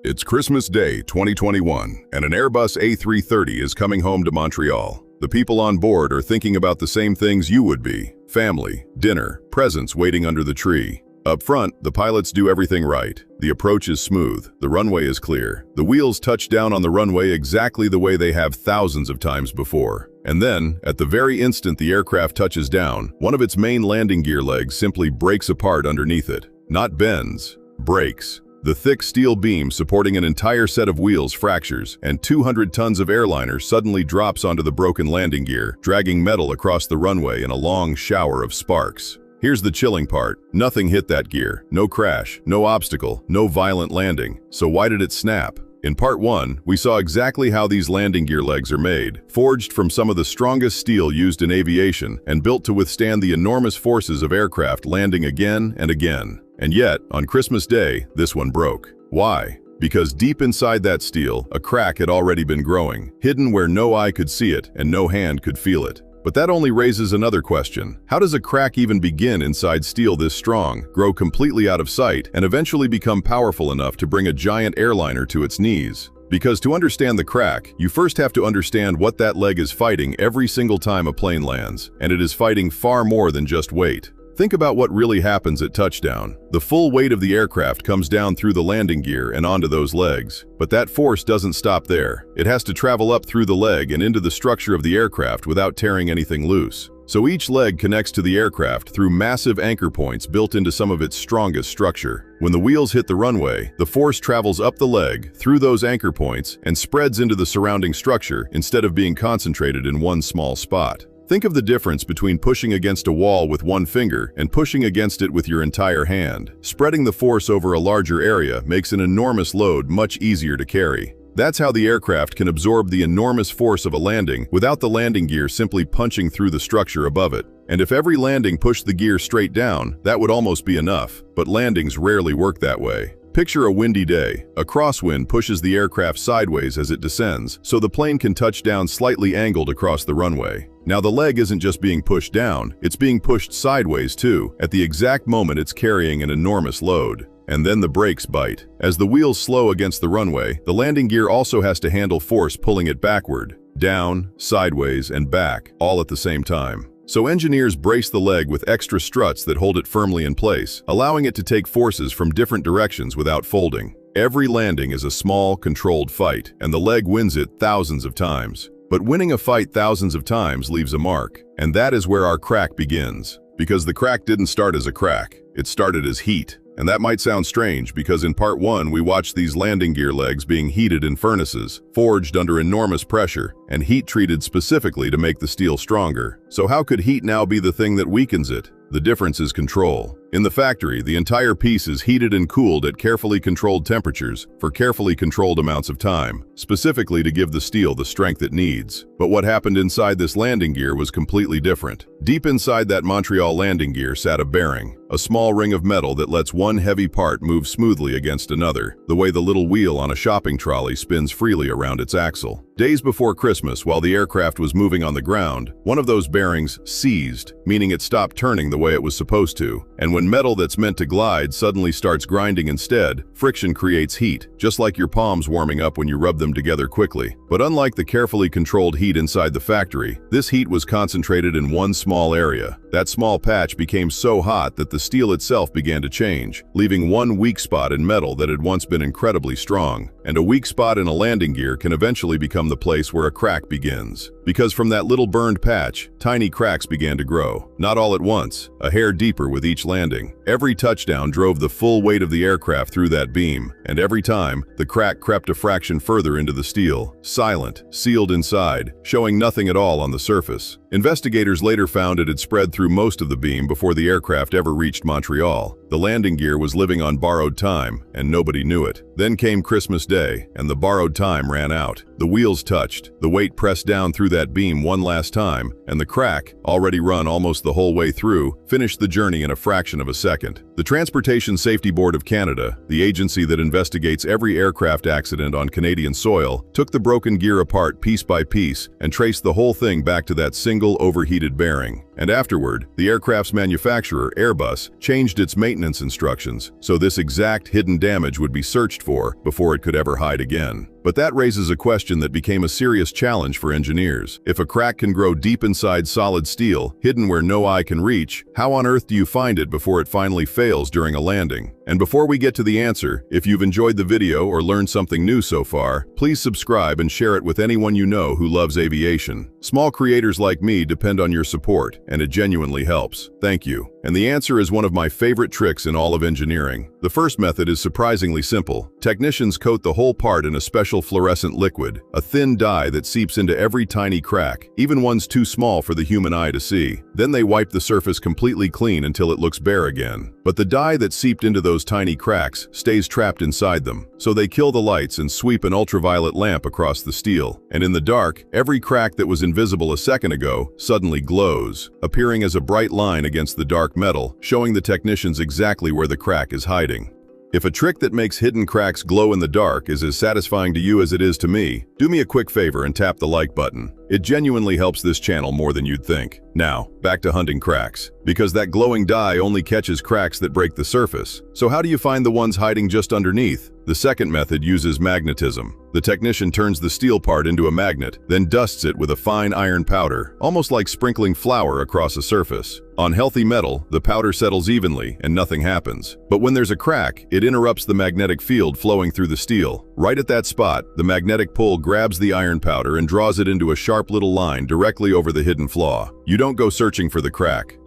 It's Christmas Day 2021, and an Airbus A330 is coming home to Montreal. The people on board are thinking about the same things you would be: family, dinner, presents waiting under the tree. Up front, the pilots do everything right. The approach is smooth, the runway is clear. The wheels touch down on the runway exactly the way they have thousands of times before. And then, at the very instant the aircraft touches down, one of its main landing gear legs simply breaks apart underneath it. Not bends, breaks. The thick steel beam supporting an entire set of wheels fractures, and 200 tons of airliner suddenly drops onto the broken landing gear, dragging metal across the runway in a long shower of sparks. Here's the chilling part. Nothing hit that gear. No crash, no obstacle, no violent landing. So why did it snap? In part 1, we saw exactly how these landing gear legs are made, forged from some of the strongest steel used in aviation and built to withstand the enormous forces of aircraft landing again and again. And yet, on Christmas Day, this one broke. Why? Because deep inside that steel, a crack had already been growing, hidden where no eye could see it and no hand could feel it. But that only raises another question. How does a crack even begin inside steel this strong, grow completely out of sight, and eventually become powerful enough to bring a giant airliner to its knees? Because to understand the crack, you first have to understand what that leg is fighting every single time a plane lands, and it is fighting far more than just weight. Think about what really happens at touchdown. The full weight of the aircraft comes down through the landing gear and onto those legs. But that force doesn't stop there. It has to travel up through the leg and into the structure of the aircraft without tearing anything loose. So each leg connects to the aircraft through massive anchor points built into some of its strongest structure. When the wheels hit the runway, the force travels up the leg, through those anchor points, and spreads into the surrounding structure instead of being concentrated in one small spot. Think of the difference between pushing against a wall with one finger and pushing against it with your entire hand. Spreading the force over a larger area makes an enormous load much easier to carry. That's how the aircraft can absorb the enormous force of a landing without the landing gear simply punching through the structure above it. And if every landing pushed the gear straight down, that would almost be enough. But landings rarely work that way. Picture a windy day. A crosswind pushes the aircraft sideways as it descends, so the plane can touch down slightly angled across the runway. Now the leg isn't just being pushed down, it's being pushed sideways too, at the exact moment it's carrying an enormous load. And then the brakes bite. As the wheels slow against the runway, the landing gear also has to handle force pulling it backward, down, sideways, and back, all at the same time. So engineers brace the leg with extra struts that hold it firmly in place, allowing it to take forces from different directions without folding. Every landing is a small, controlled fight, and the leg wins it thousands of times. But winning a fight thousands of times leaves a mark, and that is where our crack begins. Because the crack didn't start as a crack, it started as heat. And that might sound strange because in part 1 we watched these landing gear legs being heated in furnaces, forged under enormous pressure, and heat treated specifically to make the steel stronger. So how could heat now be the thing that weakens it? The difference is control. In the factory, the entire piece is heated and cooled at carefully controlled temperatures for carefully controlled amounts of time, specifically to give the steel the strength it needs. But what happened inside this landing gear was completely different. Deep inside that Montreal landing gear sat a bearing, a small ring of metal that lets one heavy part move smoothly against another, the way the little wheel on a shopping trolley spins freely around its axle. Days before Christmas, while the aircraft was moving on the ground, one of those bearings seized, meaning it stopped turning the way it was supposed to. And when metal that's meant to glide suddenly starts grinding instead, friction creates heat, just like your palms warming up when you rub them together quickly. But unlike the carefully controlled heat inside the factory, this heat was concentrated in one small area. That small patch became so hot that the steel itself began to change, leaving one weak spot in metal that had once been incredibly strong. And a weak spot in a landing gear can eventually become the place where a crack begins. Because from that little burned patch, tiny cracks began to grow. Not all at once, a hair deeper with each landing. Every touchdown drove the full weight of the aircraft through that beam, and every time, the crack crept a fraction further into the steel, silent, sealed inside, showing nothing at all on the surface. Investigators later found it had spread through most of the beam before the aircraft ever reached Montreal. The landing gear was living on borrowed time, and nobody knew it. Then came Christmas Day, and the borrowed time ran out. The wheels touched, the weight pressed down through that beam one last time, and the crack, already run almost the whole way through, finished the journey in a fraction of a second. The Transportation Safety Board of Canada, the agency that investigates every aircraft accident on Canadian soil, took the broken gear apart piece by piece and traced the whole thing back to that single overheated bearing. And afterward, the aircraft's manufacturer, Airbus, changed its maintenance instructions, so this exact hidden damage would be searched for before it could ever hide again. But that raises a question that became a serious challenge for engineers. If a crack can grow deep inside solid steel, hidden where no eye can reach, how on earth do you find it before it finally fails during a landing? And before we get to the answer, if you've enjoyed the video or learned something new so far, please subscribe and share it with anyone you know who loves aviation. Small creators like me depend on your support, and it genuinely helps. Thank you. And the answer is one of my favorite tricks in all of engineering. The first method is surprisingly simple. Technicians coat the whole part in a special fluorescent liquid, a thin dye that seeps into every tiny crack, even ones too small for the human eye to see. Then they wipe the surface completely clean until it looks bare again. But the dye that seeped into those tiny cracks stays trapped inside them, so they kill the lights and sweep an ultraviolet lamp across the steel. And in the dark, every crack that was invisible a second ago suddenly glows, appearing as a bright line against the dark metal, showing the technicians exactly where the crack is hiding. If a trick that makes hidden cracks glow in the dark is as satisfying to you as it is to me, do me a quick favor and tap the like button. It genuinely helps this channel more than you'd think. Now, back to hunting cracks. Because that glowing dye only catches cracks that break the surface. So how do you find the ones hiding just underneath? The second method uses magnetism. The technician turns the steel part into a magnet, then dusts it with a fine iron powder, almost like sprinkling flour across a surface. On healthy metal, the powder settles evenly and nothing happens. But when there's a crack, it interrupts the magnetic field flowing through the steel. Right at that spot, the magnetic pull grabs the iron powder and draws it into a sharp little line directly over the hidden flaw. You don't go searching for the crack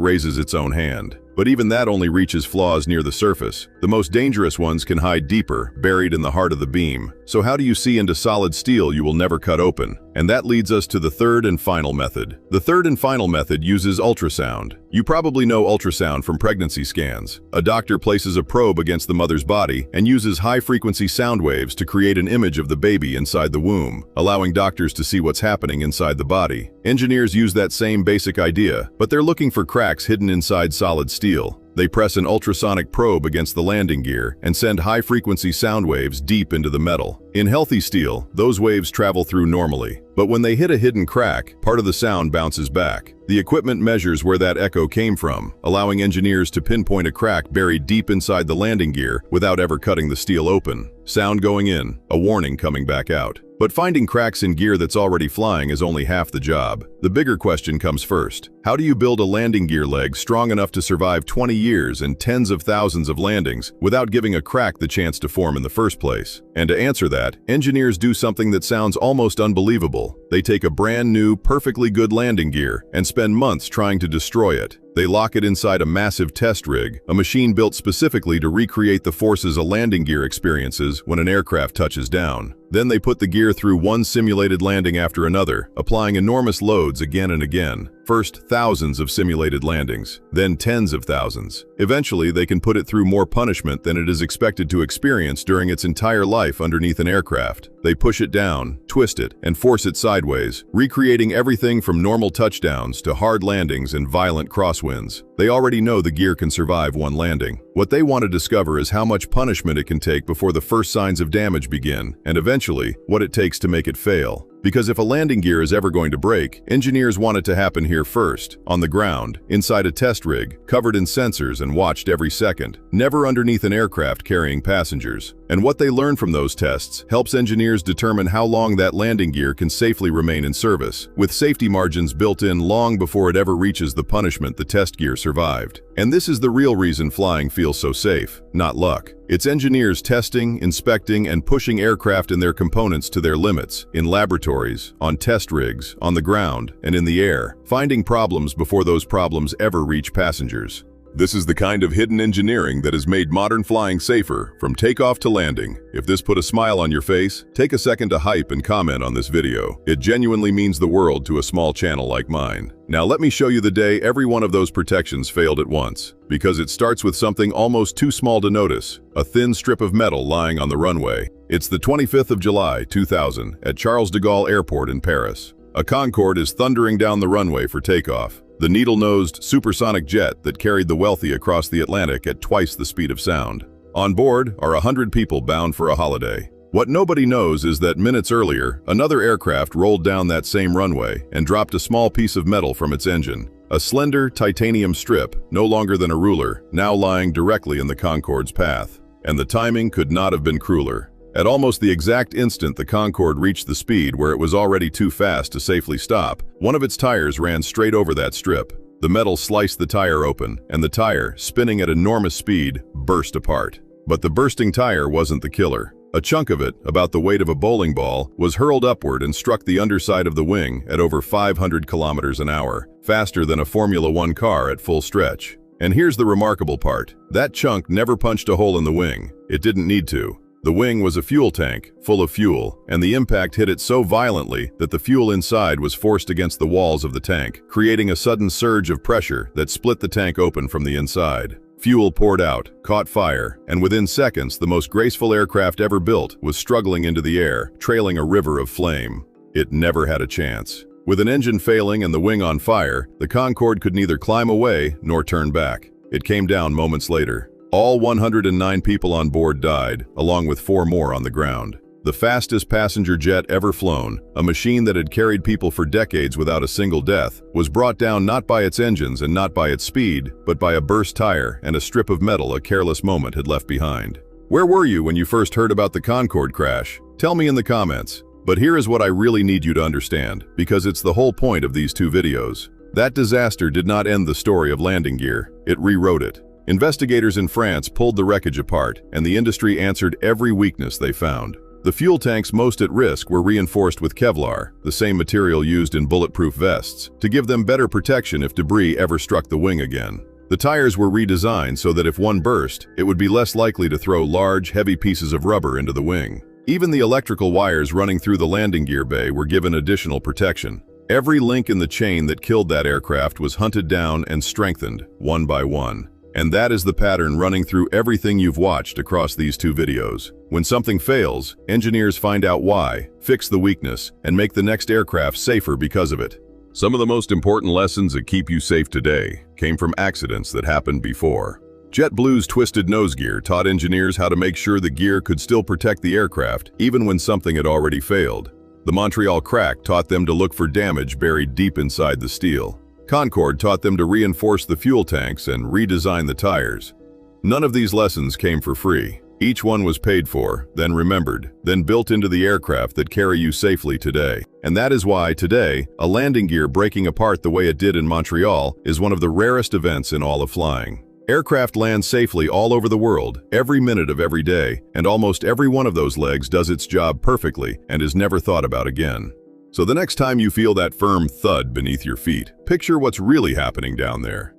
raises its own hand. But even that only reaches flaws near the surface. The most dangerous ones can hide deeper, buried in the heart of the beam. So how do you see into solid steel you will never cut open? And that leads us to the third and final method. The third and final method uses ultrasound. You probably know ultrasound from pregnancy scans. A doctor places a probe against the mother's body and uses high-frequency sound waves to create an image of the baby inside the womb, allowing doctors to see what's happening inside the body. Engineers use that same basic idea, but they're looking for cracks hidden inside solid steel. They press an ultrasonic probe against the landing gear and send high-frequency sound waves deep into the metal. In healthy steel, those waves travel through normally. But when they hit a hidden crack, part of the sound bounces back. The equipment measures where that echo came from, allowing engineers to pinpoint a crack buried deep inside the landing gear without ever cutting the steel open. Sound going in, a warning coming back out. But finding cracks in gear that's already flying is only half the job. The bigger question comes first. How do you build a landing gear leg strong enough to survive 20 years and tens of thousands of landings without giving a crack the chance to form in the first place? And to answer that, engineers do something that sounds almost unbelievable. They take a brand new, perfectly good landing gear and spend months trying to destroy it. They lock it inside a massive test rig, a machine built specifically to recreate the forces a landing gear experiences when an aircraft touches down. Then they put the gear through one simulated landing after another, applying enormous loads again and again. First, thousands of simulated landings, then tens of thousands. Eventually, they can put it through more punishment than it is expected to experience during its entire life underneath an aircraft. They push it down, twist it, and force it sideways, recreating everything from normal touchdowns to hard landings and violent crosswinds. They already know the gear can survive one landing. What they want to discover is how much punishment it can take before the first signs of damage begin, and eventually, what it takes to make it fail. Because if a landing gear is ever going to break, engineers want it to happen here first, on the ground, inside a test rig, covered in sensors and watched every second, never underneath an aircraft carrying passengers. And what they learn from those tests helps engineers determine how long that landing gear can safely remain in service, with safety margins built in long before it ever reaches the punishment the test gear survived. And this is the real reason flying feels so safe, not luck. It's engineers testing, inspecting, and pushing aircraft and their components to their limits, in laboratories, on test rigs, on the ground, and in the air, finding problems before those problems ever reach passengers. This is the kind of hidden engineering that has made modern flying safer from takeoff to landing. If this put a smile on your face, take a second to hype and comment on this video. It genuinely means the world to a small channel like mine. Now let me show you the day every one of those protections failed at once. Because it starts with something almost too small to notice, a thin strip of metal lying on the runway. It's the 25th of July, 2000, at Charles de Gaulle Airport in Paris. A Concorde is thundering down the runway for takeoff. The needle-nosed, supersonic jet that carried the wealthy across the Atlantic at twice the speed of sound. On board are 100 people bound for a holiday. What nobody knows is that minutes earlier, another aircraft rolled down that same runway and dropped a small piece of metal from its engine. A slender, titanium strip, no longer than a ruler, now lying directly in the Concorde's path. And the timing could not have been crueler. At almost the exact instant the Concorde reached the speed where it was already too fast to safely stop, one of its tires ran straight over that strip. The metal sliced the tire open, and the tire, spinning at enormous speed, burst apart. But the bursting tire wasn't the killer. A chunk of it, about the weight of a bowling ball, was hurled upward and struck the underside of the wing at over 500 kilometers an hour, faster than a Formula One car at full stretch. And here's the remarkable part. That chunk never punched a hole in the wing. It didn't need to. The wing was a fuel tank, full of fuel, and the impact hit it so violently that the fuel inside was forced against the walls of the tank, creating a sudden surge of pressure that split the tank open from the inside. Fuel poured out, caught fire, and within seconds, the most graceful aircraft ever built was struggling into the air, trailing a river of flame. It never had a chance. With an engine failing and the wing on fire, the Concorde could neither climb away nor turn back. It came down moments later. All 109 people on board died, along with 4 more on the ground. The fastest passenger jet ever flown, a machine that had carried people for decades without a single death, was brought down not by its engines and not by its speed, but by a burst tire and a strip of metal a careless moment had left behind. Where were you when you first heard about the Concorde crash? Tell me in the comments. But here is what I really need you to understand, because it's the whole point of these 2 videos. That disaster did not end the story of landing gear, it rewrote it. Investigators in France pulled the wreckage apart, and the industry answered every weakness they found. The fuel tanks most at risk were reinforced with Kevlar, the same material used in bulletproof vests, to give them better protection if debris ever struck the wing again. The tires were redesigned so that if one burst, it would be less likely to throw large, heavy pieces of rubber into the wing. Even the electrical wires running through the landing gear bay were given additional protection. Every link in the chain that killed that aircraft was hunted down and strengthened, one by one. And that is the pattern running through everything you've watched across these 2 videos. When something fails, engineers find out why, fix the weakness, and make the next aircraft safer because of it. Some of the most important lessons that keep you safe today came from accidents that happened before. JetBlue's twisted nose gear taught engineers how to make sure the gear could still protect the aircraft even when something had already failed. The Montreal crack taught them to look for damage buried deep inside the steel. Concorde taught them to reinforce the fuel tanks and redesign the tires. None of these lessons came for free. Each one was paid for, then remembered, then built into the aircraft that carry you safely today. And that is why, today, a landing gear breaking apart the way it did in Montreal is one of the rarest events in all of flying. Aircraft land safely all over the world, every minute of every day, and almost every one of those legs does its job perfectly and is never thought about again. So the next time you feel that firm thud beneath your feet, picture what's really happening down there.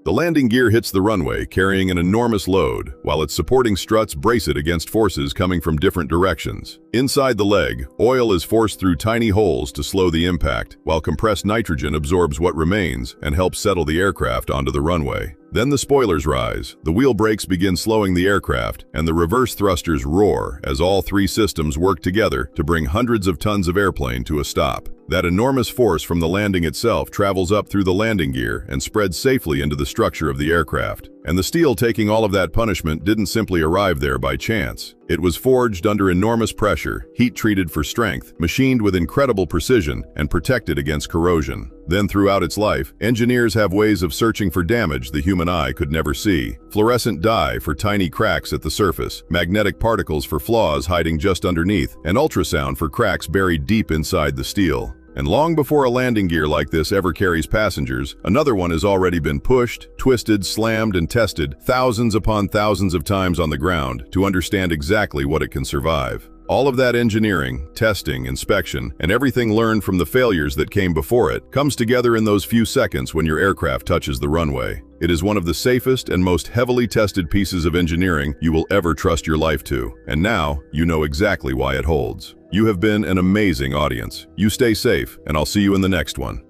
The landing gear hits the runway carrying an enormous load, while its supporting struts brace it against forces coming from different directions. Inside the leg, oil is forced through tiny holes to slow the impact, while compressed nitrogen absorbs what remains and helps settle the aircraft onto the runway. Then the spoilers rise, the wheel brakes begin slowing the aircraft, and the reverse thrusters roar as all 3 systems work together to bring hundreds of tons of airplane to a stop. That enormous force from the landing itself travels up through the landing gear and spreads safely into the structure of the aircraft. And the steel taking all of that punishment didn't simply arrive there by chance. It was forged under enormous pressure, heat-treated for strength, machined with incredible precision, and protected against corrosion. Then throughout its life, engineers have ways of searching for damage the human eye could never see. Fluorescent dye for tiny cracks at the surface, magnetic particles for flaws hiding just underneath, and ultrasound for cracks buried deep inside the steel. And long before a landing gear like this ever carries passengers, another one has already been pushed, twisted, slammed, and tested thousands upon thousands of times on the ground to understand exactly what it can survive. All of that engineering, testing, inspection, and everything learned from the failures that came before it comes together in those few seconds when your aircraft touches the runway. It is one of the safest and most heavily tested pieces of engineering you will ever trust your life to. And now, you know exactly why it holds. You have been an amazing audience. You stay safe, and I'll see you in the next one.